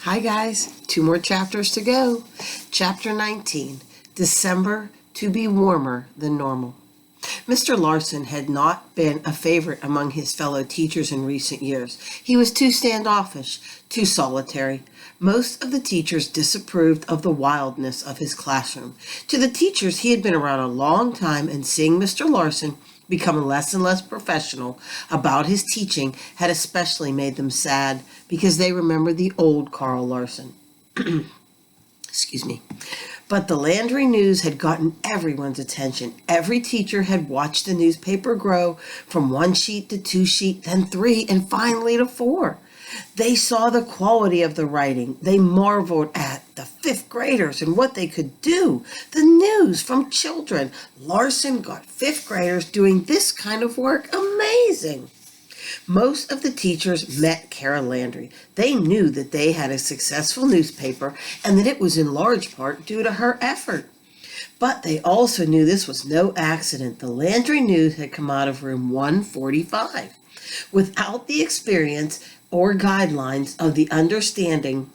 Hi guys, 2 more chapters to go. Chapter 19, December to be warmer than normal. Mr. Larson had not been a favorite among his fellow teachers in recent years. He was too standoffish, too solitary. Most of the teachers disapproved of the wildness of his classroom. To the teachers, he had been around a long time, and seeing Mr. Larson become less and less professional about his teaching had especially made them sad because they remembered the old Carl Larson. Excuse me. But the Landry news had gotten everyone's attention. Every teacher had watched the newspaper grow from 1 sheet to 2 sheet, then 3, and finally to 4. They saw the quality of the writing. They marveled at the 5th graders and what they could do. The news from children. Larson got 5th graders doing this kind of work. Amazing. Most of the teachers met Kara Landry. They knew that they had a successful newspaper and that it was in large part due to her effort. But they also knew this was no accident. The Landry News had come out of room 145 without the experience or guidelines of the understanding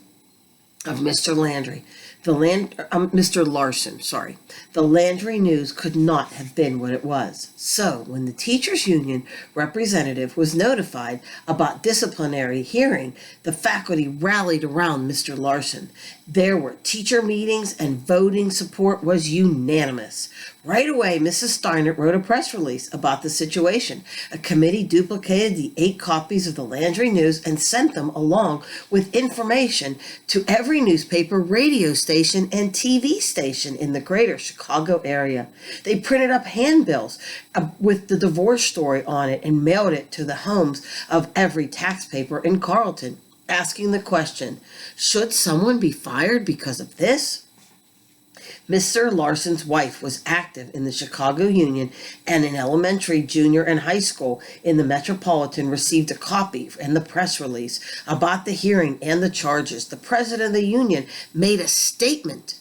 of Mr. Landry. Mr. Larson, sorry. The Landry News could not have been what it was. So, when the teachers' union representative was notified about disciplinary hearing, the faculty rallied around Mr. Larson. There were teacher meetings and voting support was unanimous. Right away, Mrs. Steinert wrote a press release about the situation. A committee duplicated the 8 copies of the Landry News and sent them along with information to every newspaper, radio station, and TV station in the greater Chicago area. They printed up handbills with the divorce story on it and mailed it to the homes of every taxpayer in Carlton, asking the question, should someone be fired because of this? Mr. Larson's wife was active in the Chicago Union, and in elementary, junior, and high school in the Metropolitan received a copy and the press release about the hearing and the charges. The president of the union made a statement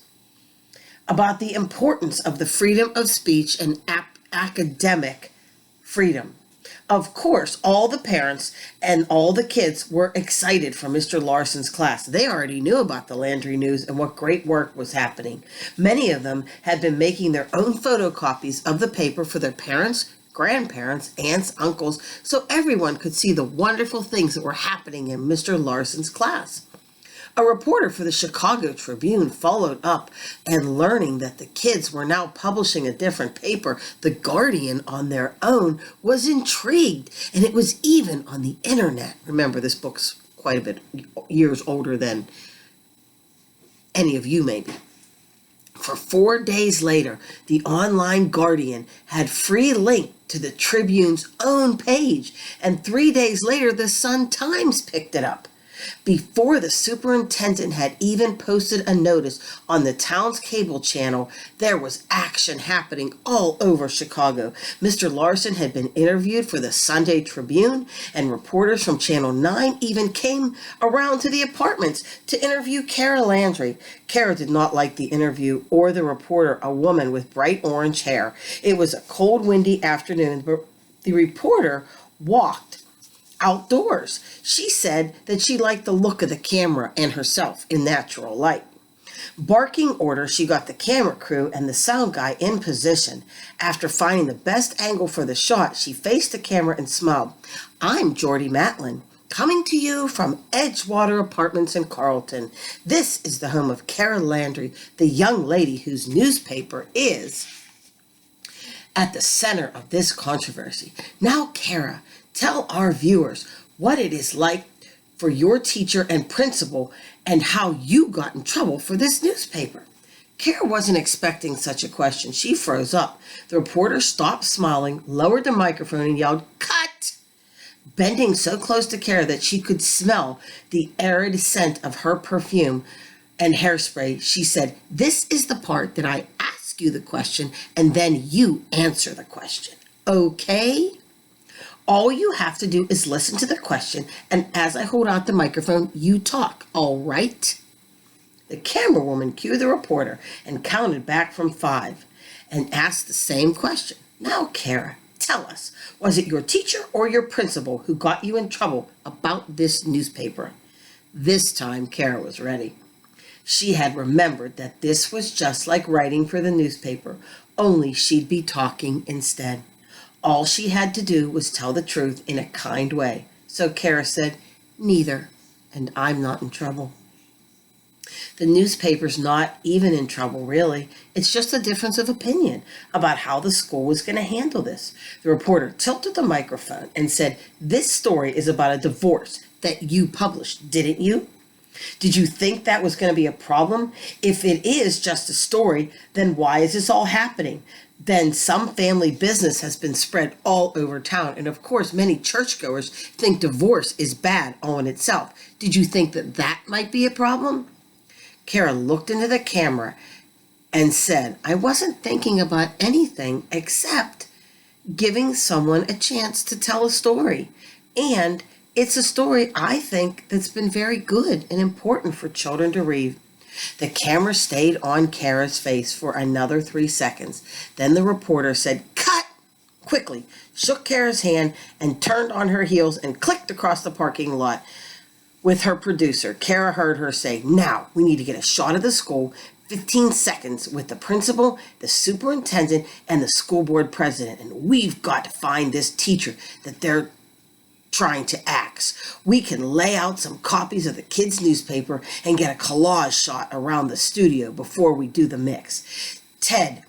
about the importance of the freedom of speech and academic freedom. Of course, all the parents and all the kids were excited for Mr. Larson's class. They already knew about the Landry News and what great work was happening. Many of them had been making their own photocopies of the paper for their parents, grandparents, aunts, uncles, so everyone could see the wonderful things that were happening in Mr. Larson's class. A reporter for the Chicago Tribune followed up, and learning that the kids were now publishing a different paper, The Guardian, on their own, was intrigued, and it was even on the internet. Remember, this book's quite a bit years older than any of you maybe. For 4 days later, the online Guardian had free link to the Tribune's own page, and 3 days later, the Sun-Times picked it up. Before the superintendent had even posted a notice on the town's cable channel, there was action happening all over Chicago. Mr. Larson had been interviewed for the Sunday Tribune, and reporters from Channel 9 even came around to the apartments to interview Kara Landry. Kara did not like the interview or the reporter, a woman with bright orange hair. It was a cold, windy afternoon, but the reporter walked outdoors. She said that she liked the look of the camera and herself in natural light. Barking orders, she got the camera crew and the sound guy in position. After finding the best angle for the shot, she faced the camera and smiled. I'm Jordy Matlin, coming to you from Edgewater Apartments in Carlton. This is the home of Kara Landry, the young lady whose newspaper is at the center of this controversy. Now, Kara, tell our viewers what it is like for your teacher and principal and how you got in trouble for this newspaper. Kara wasn't expecting such a question. She froze up. The reporter stopped smiling, lowered the microphone, and yelled, "Cut!" Bending so close to Kara that she could smell the arid scent of her perfume and hairspray, she said, "This is the part that I ask you the question, and then you answer the question. Okay? All you have to do is listen to the question, and as I hold out the microphone, you talk, all right?" The camera woman cued the reporter and counted back from 5 and asked the same question. Now, Kara, tell us, was it your teacher or your principal who got you in trouble about this newspaper? This time, Kara was ready. She had remembered that this was just like writing for the newspaper, only she'd be talking instead. All she had to do was tell the truth in a kind way. So Kara said, "Neither, and I'm not in trouble." The newspaper's not even in trouble, really. It's just a difference of opinion about how the school was going to handle this. The reporter tilted the microphone and said, "This story is about a divorce that you published, didn't you? Did you think that was going to be a problem? If it is just a story, then why is this all happening? Then some family business has been spread all over town, and of course many churchgoers think divorce is bad all in itself. Did you think that that might be a problem?" Kara looked into the camera and said, "I wasn't thinking about anything except giving someone a chance to tell a story. And it's a story, I think, that's been very good and important for children to read." The camera stayed on Kara's face for another 3 seconds. Then the reporter said, "Cut!" quickly, shook Kara's hand, and turned on her heels and clicked across the parking lot with her producer. Kara heard her say, "Now, we need to get a shot of the school, 15 seconds with the principal, the superintendent, and the school board president. And we've got to find this teacher that they're trying to axe. We can lay out some copies of the kids' newspaper and get a collage shot around the studio before we do the mix. Ted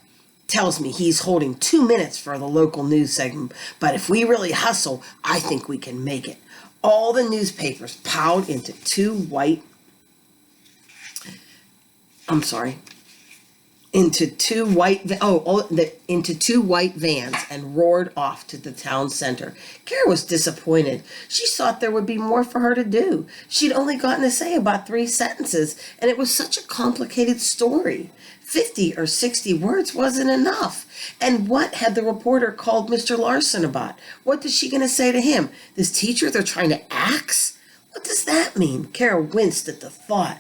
tells me he's holding 2 minutes for the local news segment, but if we really hustle, I think we can make it." All the newspapers piled into two white vans and roared off to the town center. Kara was disappointed. She thought there would be more for her to do. She'd only gotten to say about 3 sentences, and it was such a complicated story. 50 or 60 words wasn't enough. And what had the reporter called Mr. Larson about? What was she going to say to him? This teacher they're trying to axe? What does that mean? Kara winced at the thought,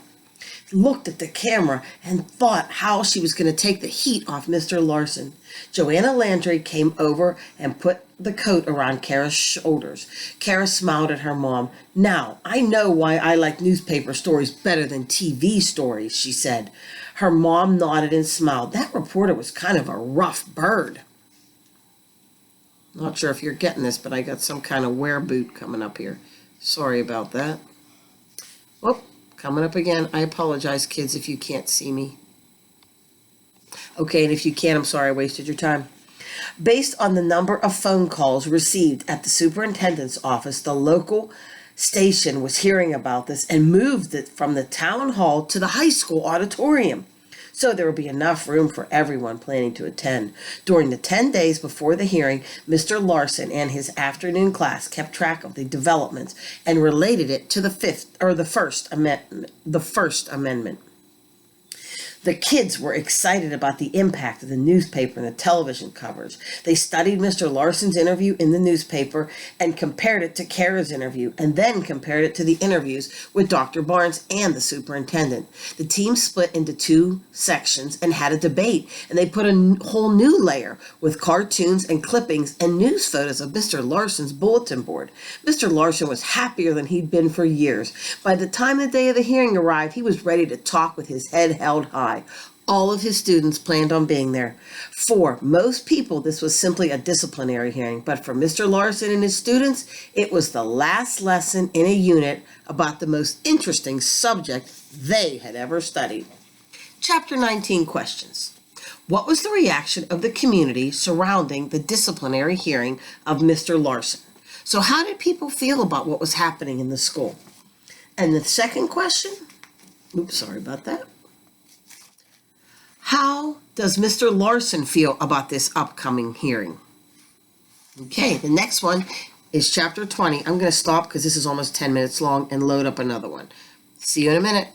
looked at the camera, and thought how she was going to take the heat off Mr. Larson. Joanna Landry came over and put the coat around Kara's shoulders. Kara smiled at her mom. "Now, I know why I like newspaper stories better than TV stories," she said. Her mom nodded and smiled. That reporter was kind of a rough bird. Not sure if you're getting this, but I got some kind of wear boot coming up here. Sorry about that. Whoop. Coming up again. I apologize, kids, if you can't see me. Okay, and if you can, I'm sorry I wasted your time. Based on the number of phone calls received at the superintendent's office, the local station was hearing about this and moved it from the town hall to the high school auditorium, so there would be enough room for everyone planning to attend. During the 10 days before the hearing, Mr. Larson and his afternoon class kept track of the developments and related it to the First Amendment. The kids were excited about the impact of the newspaper and the television coverage. They studied Mr. Larson's interview in the newspaper and compared it to Kara's interview, and then compared it to the interviews with Dr. Barnes and the superintendent. The team split into 2 sections and had a debate, and they put a whole new layer with cartoons and clippings and news photos of Mr. Larson's bulletin board. Mr. Larson was happier than he'd been for years. By the time the day of the hearing arrived, he was ready to talk with his head held high. All of his students planned on being there. For most people, this was simply a disciplinary hearing, but for Mr. Larson and his students, it was the last lesson in a unit about the most interesting subject they had ever studied. Chapter 19, questions. What was the reaction of the community surrounding the disciplinary hearing of Mr. Larson? So how did people feel about what was happening in the school? And the second question, sorry about that. How does Mr. Larson feel about this upcoming hearing? Okay, the next one is chapter 20. I'm going to stop because this is almost 10 minutes long and load up another one. See you in a minute.